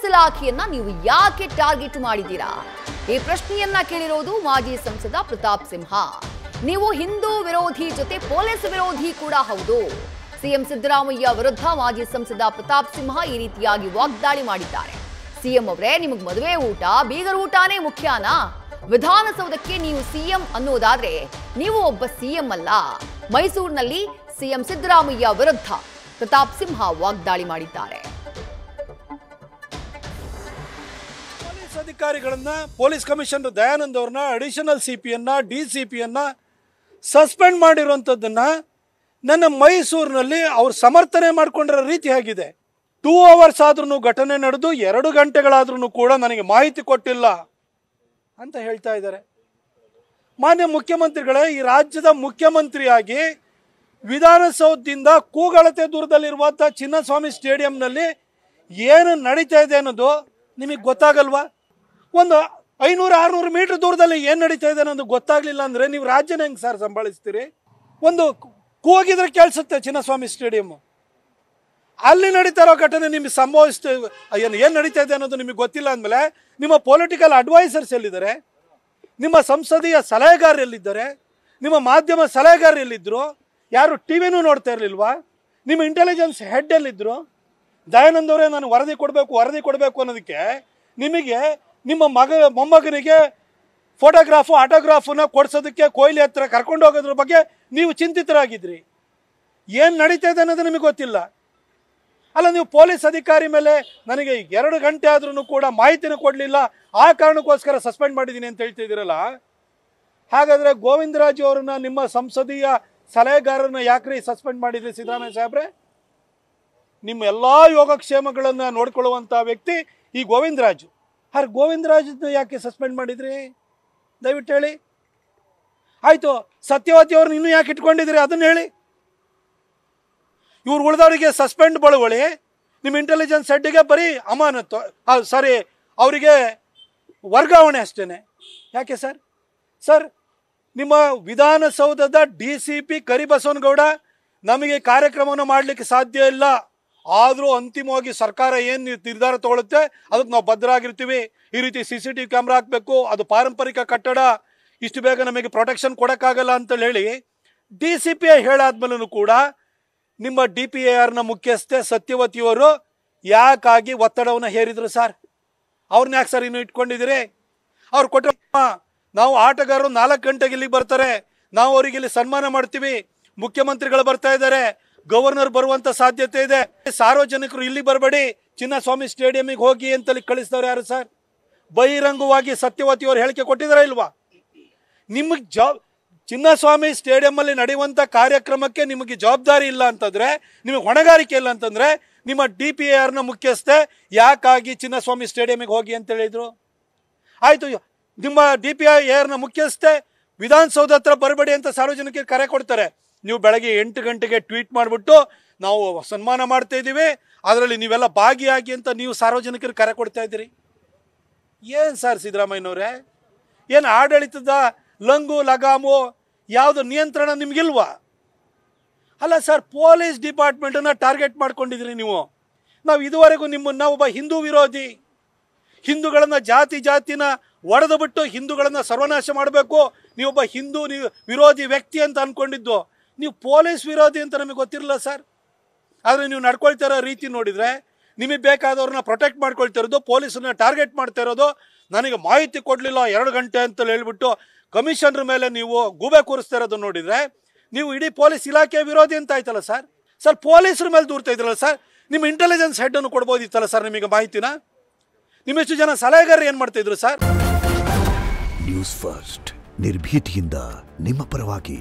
ಇಲಾಖೆಯನ್ನ ನೀವು ಯಾಕೆ ಟಾರ್ಗೆಟ್ ಮಾಡಿದ್ದೀರಾ? ಈ ಪ್ರಶ್ನೆಯನ್ನ ಕೇಳಿರೋದು ಮಾಜಿ ಸಂಸದ ಪ್ರತಾಪ್ ಸಿಂಹ. ನೀವು ಹಿಂದೂ ವಿರೋಧಿ ಜೊತೆ ಪೊಲೀಸ್ ವಿರೋಧಿ ಕೂಡ ಹೌದು. ಸಿಎಂ ಸಿದ್ದರಾಮಯ್ಯ ವಿರುದ್ಧ ಮಾಜಿ ಸಂಸದ ಪ್ರತಾಪ್ ಸಿಂಹ ಈ ರೀತಿಯಾಗಿ ವಾಗ್ದಾಳಿ ಮಾಡಿದ್ದಾರೆ. ಸಿಎಂ ಅವರೇ, ನಿಮಗೆ ಮದುವೆ ಊಟ ಬೀಗರ ಊಟನೇ ಮುಖ್ಯನಾ? ವಿಧಾನಸೌಧಕ್ಕೆ ನೀವು ಸಿಎಂ ಅನ್ನೋದಾದ್ರೆ ನೀವು ಒಬ್ಬ ಸಿಎಂ ಅಲ್ಲ. ಮೈಸೂರಿನಲ್ಲಿ ಸಿಎಂ ಸಿದ್ದರಾಮಯ್ಯ ವಿರುದ್ಧ ಪ್ರತಾಪ್ ಸಿಂಹ ವಾಗ್ದಾಳಿ ಮಾಡಿದ್ದಾರೆ. ಪೊಲೀಸ್ ಅಧಿಕಾರಿಗಳನ್ನ, ಪೊಲೀಸ್ ಕಮಿಷನರ್ ದಯಾನಂದ್ ಅವ್ರನ್ನ, ಅಡಿಷನಲ್ ಸಿಪಿಯನ್ನ, ಡಿಸಿಪಿಯನ್ನ ಸಸ್ಪೆಂಡ್ ಮಾಡಿರುವಂಥದ್ದನ್ನ ನನ್ನ ಮೈಸೂರಿನಲ್ಲಿ ಅವ್ರು ಸಮರ್ಥನೆ ಮಾಡಿಕೊಂಡಿರೋ ರೀತಿ ಆಗಿದೆ. 2 hours ಆದ್ರೂ ಘಟನೆ ನಡೆದು 2 ಗಂಟೆಗಳಾದ್ರೂ ಕೂಡ ನನಗೆ ಮಾಹಿತಿ ಕೊಟ್ಟಿಲ್ಲ ಅಂತ ಹೇಳ್ತಾ ಇದ್ದಾರೆ. ಮಾನ್ಯ ಮುಖ್ಯಮಂತ್ರಿಗಳೇ, ಈ ರಾಜ್ಯದ ಮುಖ್ಯಮಂತ್ರಿಯಾಗಿ ವಿಧಾನಸೌಧದಿಂದ ಕೂಗಳತೆ ದೂರದಲ್ಲಿರುವಂಥ ಚಿನ್ನಸ್ವಾಮಿ ಸ್ಟೇಡಿಯಂನಲ್ಲಿ ಏನು ನಡೀತಾ ಇದೆ ಅನ್ನೋದು ನಿಮಗೆ ಗೊತ್ತಾಗಲ್ವಾ? ಒಂದು 500-600 ಮೀಟರ್ ದೂರದಲ್ಲಿ ಏನು ನಡೀತಾ ಇದೆ ಅನ್ನೋದು ಗೊತ್ತಾಗಲಿಲ್ಲ ಅಂದರೆ ನೀವು ರಾಜ್ಯನ ಹೆಂಗೆ ಸರ್ ಸಂಭಾಳಿಸ್ತೀರಿ? ಒಂದು ಕೂಗಿದ್ರೆ ಕೇಳಿಸುತ್ತೆ ಚಿನ್ನಸ್ವಾಮಿ ಸ್ಟೇಡಿಯಮ್ಮು. ಅಲ್ಲಿ ನಡೀತಾ ಇರೋ ಘಟನೆ ನಿಮಗೆ ಏನು ನಡೀತಾ ಇದೆ ಅನ್ನೋದು ನಿಮಗೆ ಗೊತ್ತಿಲ್ಲ ಅಂದಮೇಲೆ ನಿಮ್ಮ ಪೊಲಿಟಿಕಲ್ ಅಡ್ವೈಸರ್ಸ್ ಎಲ್ಲಿದ್ದಾರೆ? ನಿಮ್ಮ ಸಂಸದೀಯ ಸಲಹೆಗಾರರು ಎಲ್ಲಿದ್ದಾರೆ? ನಿಮ್ಮ ಮಾಧ್ಯಮ ಸಲಹೆಗಾರರು ಎಲ್ಲಿದ್ದರು? ಯಾರು ಟಿ ವಿನೂ ನೋಡ್ತಾ ಇರಲಿಲ್ವಾ? ನಿಮ್ಮ ಇಂಟೆಲಿಜೆನ್ಸ್ ಹೆಡ್ ಎಲ್ಲಿದ್ದರು? ದಯಾನಂದ್ ಅವರೇ, ನಾನು ವರದಿ ಕೊಡಬೇಕು ಅನ್ನೋದಕ್ಕೆ ನಿಮಗೆ ನಿಮ್ಮ ಮೊಮ್ಮಗನಿಗೆ ಆಟೋಗ್ರಾಫನ್ನ ಕೊಡ್ಸೋದಕ್ಕೆ ಕೊಹ್ಲಿ ಹತ್ರ ಕರ್ಕೊಂಡು ಹೋಗೋದ್ರ ಬಗ್ಗೆ ನೀವು ಚಿಂತಿತರಾಗಿದ್ರಿ. ಏನು ನಡೀತಾ ಇದೆ ಅನ್ನೋದು ನಿಮಗೆ ಗೊತ್ತಿಲ್ಲ. ಅಲ್ಲ, ನೀವು ಪೊಲೀಸ್ ಅಧಿಕಾರಿ ಮೇಲೆ ನನಗೆ 2 ಗಂಟೆ ಆದ್ರೂ ಕೂಡ ಮಾಹಿತಿನ ಕೊಡಲಿಲ್ಲ, ಆ ಕಾರಣಕ್ಕೋಸ್ಕರ ಸಸ್ಪೆಂಡ್ ಮಾಡಿದ್ದೀನಿ ಅಂತ ಹೇಳ್ತಿದ್ದೀರಲ್ಲ. ಹಾಗಾದರೆ ಗೋವಿಂದರಾಜು ಅವರನ್ನ, ನಿಮ್ಮ ಸಂಸದೀಯ ಸಲಹೆಗಾರರನ್ನ ಯಾಕ್ರಿ ಸಸ್ಪೆಂಡ್ ಮಾಡಿದ್ರಿ ಸಿದ್ದರಾಮಯ್ಯ ಸಾಹೇಬ್ರೆ? ನಿಮ್ಮ ಎಲ್ಲ ಯೋಗಕ್ಷೇಮಗಳನ್ನು ನೋಡ್ಕೊಳ್ಳುವಂಥ ವ್ಯಕ್ತಿ ಈ ಗೋವಿಂದರಾಜು. ಗೋವಿಂದರಾಜನ್ನ ಯಾಕೆ ಸಸ್ಪೆಂಡ್ ಮಾಡಿದ್ರಿ? ದಯವಿಟ್ಟು ಹೇಳಿ. ಆಯಿತು, ಸತ್ಯವತಿ ಅವ್ರನ್ನ ಇನ್ನೂ ಯಾಕೆ ಇಟ್ಕೊಂಡಿದ್ರಿ ಅದನ್ನು ಹೇಳಿ. ಇವ್ರು ಉಳಿದವರಿಗೆ ಸಸ್ಪೆಂಡ್ ಬಳವಳಿ, ನಿಮ್ಮ ಇಂಟೆಲಿಜೆನ್ಸ್ ಹೆಡ್ಗೆ ಬರೀ ಅಮಾನತು, ಅವರಿಗೆ ವರ್ಗಾವಣೆ ಅಷ್ಟೇ. ಯಾಕೆ ಸರ್? ಸರ್, ನಿಮ್ಮ ವಿಧಾನಸೌಧದ DCP ಕರಿಬಸವನಗೌಡ ನಮಗೆ ಕಾರ್ಯಕ್ರಮವನ್ನು ಮಾಡಲಿಕ್ಕೆ ಸಾಧ್ಯ ಇಲ್ಲ, ಆದರೂ ಅಂತಿಮವಾಗಿ ಸರ್ಕಾರ ಏನು ನಿರ್ಧಾರ ತಗೊಳುತ್ತೆ ಅದಕ್ಕೆ ನಾವು ಬದ್ಧರಾಗಿರ್ತೀವಿ. ಈ ರೀತಿ CCTV ಕ್ಯಾಮ್ರಾ ಹಾಕಬೇಕು, ಅದು ಪಾರಂಪರಿಕ ಕಟ್ಟಡ, ಇಷ್ಟು ಬೇಗ ನಮಗೆ ಪ್ರೊಟೆಕ್ಷನ್ ಕೊಡೋಕ್ಕಾಗಲ್ಲ ಅಂತೇಳಿ ಹೇಳಿ DCP ಹೇಳಾದ್ಮೇಲೂ ಕೂಡ ನಿಮ್ಮ DPARನ ಮುಖ್ಯಸ್ಥೆ ಸತ್ಯವತಿಯವರು ಯಾಕಾಗಿ ಒತ್ತಡವನ್ನು ಹೇರಿದ್ರು ಸರ್? ಅವ್ರನ್ನ ಯಾಕೆ ಸರ್ ಇನ್ನೂ ಇಟ್ಕೊಂಡಿದ್ದೀರಿ? ಅವ್ರು ಕೊಟ್ಟ ನಾವು ಆಟಗಾರರು 4 ಗಂಟೆಗೆ ಇಲ್ಲಿಗೆ ಬರ್ತಾರೆ, ನಾವು ಅವರಿಗೆ ಇಲ್ಲಿ ಸನ್ಮಾನ ಮಾಡ್ತೀವಿ, ಮುಖ್ಯಮಂತ್ರಿಗಳು ಬರ್ತಾ ಇದ್ದಾರೆ, ಗವರ್ನರ್ ಬರುವಂಥ ಸಾಧ್ಯತೆ ಇದೆ, ಸಾರ್ವಜನಿಕರು ಇಲ್ಲಿ ಬರಬೇಡಿ, ಚಿನ್ನಸ್ವಾಮಿ ಸ್ಟೇಡಿಯಂಗೆ ಹೋಗಿ ಅಂತಲ್ಲಿ ಕಳಿಸಿದವ್ರು ಯಾರು ಸರ್? ಬಹಿರಂಗವಾಗಿ ಸತ್ಯವತಿಯವರು ಹೇಳಿಕೆ ಕೊಟ್ಟಿದಾರ ಇಲ್ವಾ? ನಿಮಗೆ ಚಿನ್ನಸ್ವಾಮಿ ಸ್ಟೇಡಿಯಂಲ್ಲಿ ನಡೆಯುವಂಥ ಕಾರ್ಯಕ್ರಮಕ್ಕೆ ನಿಮಗೆ ಜವಾಬ್ದಾರಿ ಇಲ್ಲ ಅಂತಂದರೆ, ನಿಮಗೆ ಹೊಣೆಗಾರಿಕೆ ಇಲ್ಲ ಅಂತಂದರೆ, ನಿಮ್ಮ DPARನ ಮುಖ್ಯಸ್ಥೆ ಯಾಕಾಗಿ ಚಿನ್ನಸ್ವಾಮಿ ಸ್ಟೇಡಿಯಂಗೆ ಹೋಗಿ ಅಂತ ಹೇಳಿದರು? ಆಯಿತು, ನಿಮ್ಮ DPARನ ಮುಖ್ಯಸ್ಥೆ ವಿಧಾನಸೌಧ ಹತ್ರ ಬರಬೇಡಿ ಅಂತ ಸಾರ್ವಜನಿಕರಿಗೆ ಕರೆ ಕೊಡ್ತಾರೆ. ನೀವು ಬೆಳಗ್ಗೆ 8 ಗಂಟೆಗೆ ಟ್ವೀಟ್ ಮಾಡಿಬಿಟ್ಟು ನಾವು ಸನ್ಮಾನ ಮಾಡ್ತಾ ಇದ್ದೀವಿ, ಅದರಲ್ಲಿ ನೀವೆಲ್ಲ ಭಾಗಿಯಾಗಿ ಅಂತ ನೀವು ಸಾರ್ವಜನಿಕರಿಗೆ ಕರೆ ಕೊಡ್ತಾ ಇದ್ದೀರಿ. ಏನು ಸರ್ ಸಿದ್ದರಾಮಯ್ಯನವರೇ, ಏನು ಆಡಳಿತದ ಲಂಗು ಲಗಾಮು ಯಾವುದು ನಿಯಂತ್ರಣ ನಿಮಗಿಲ್ವಾ? ಅಲ್ಲ ಸರ್, ಪೊಲೀಸ್ ಡಿಪಾರ್ಟ್ಮೆಂಟನ್ನು ಟಾರ್ಗೆಟ್ ಮಾಡ್ಕೊಂಡಿದ್ದೀರಿ ನೀವು. ನಾವು ಇದುವರೆಗೂ ನಿಮ್ಮನ್ನು ಒಬ್ಬ ಹಿಂದೂ ವಿರೋಧಿ, ಹಿಂದೂಗಳನ್ನು ಜಾತಿನ ಒಡೆದು ಬಿಟ್ಟು ಹಿಂದೂಗಳನ್ನು ಸರ್ವನಾಶ ಮಾಡಬೇಕು, ನೀವೊಬ್ಬ ಹಿಂದೂ ವಿರೋಧಿ ವ್ಯಕ್ತಿ ಅಂತ ಅಂದ್ಕೊಂಡಿದ್ದು. ನೀವು ಪೊಲೀಸ್ ವಿರೋಧಿ ಅಂತ ನಮಗೆ ಗೊತ್ತಿರಲಿಲ್ಲ ಸರ್. ಆದರೆ ನೀವು ನಡ್ಕೊಳ್ತಾ ಇರೋ ರೀತಿ ನೋಡಿದರೆ ನಿಮಗೆ ಬೇಕಾದವ್ರನ್ನ ಪ್ರೊಟೆಕ್ಟ್ ಮಾಡ್ಕೊಳ್ತಾ ಇರೋದು, ಪೊಲೀಸನ್ನ ಟಾರ್ಗೆಟ್ ಮಾಡ್ತಾ ಇರೋದು. ನನಗೆ ಮಾಹಿತಿ ಕೊಡಲಿಲ್ಲ 2 ಗಂಟೆ ಅಂತ ಹೇಳ್ಬಿಟ್ಟು ಕಮಿಷನರ್ ಮೇಲೆ ನೀವು ಗೂಬೆ ಕೂರಿಸ್ತಾ ಇರೋದು ನೋಡಿದರೆ ನೀವು ಇಡೀ ಪೊಲೀಸ್ ಇಲಾಖೆ ವಿರೋಧಿ ಅಂತ ಆಯ್ತಲ್ಲ ಸರ್. ಸರ್, ಪೊಲೀಸರ ಮೇಲೆ ದೂರ್ತಾ ಇದ್ರಲ್ಲ ಸರ್, ನಿಮ್ಮ ಇಂಟೆಲಿಜೆನ್ಸ್ ಹೆಡ್ಡನ್ನು ಕೊಡ್ಬೋದಿತ್ತಲ್ಲ ಸರ್ ನಿಮಗೆ ಮಾಹಿತಿನ? ನಿಮ್ಮೆಷ್ಟು ಜನ ಸಲಹೆಗಾರರು ಏನು ಮಾಡ್ತಿದ್ರು ಸರ್? ನ್ಯೂಸ್ ಫಸ್ಟ್, ನಿರ್ಭೀತಿಯಿಂದ ನಿಮ್ಮ ಪರವಾಗಿ.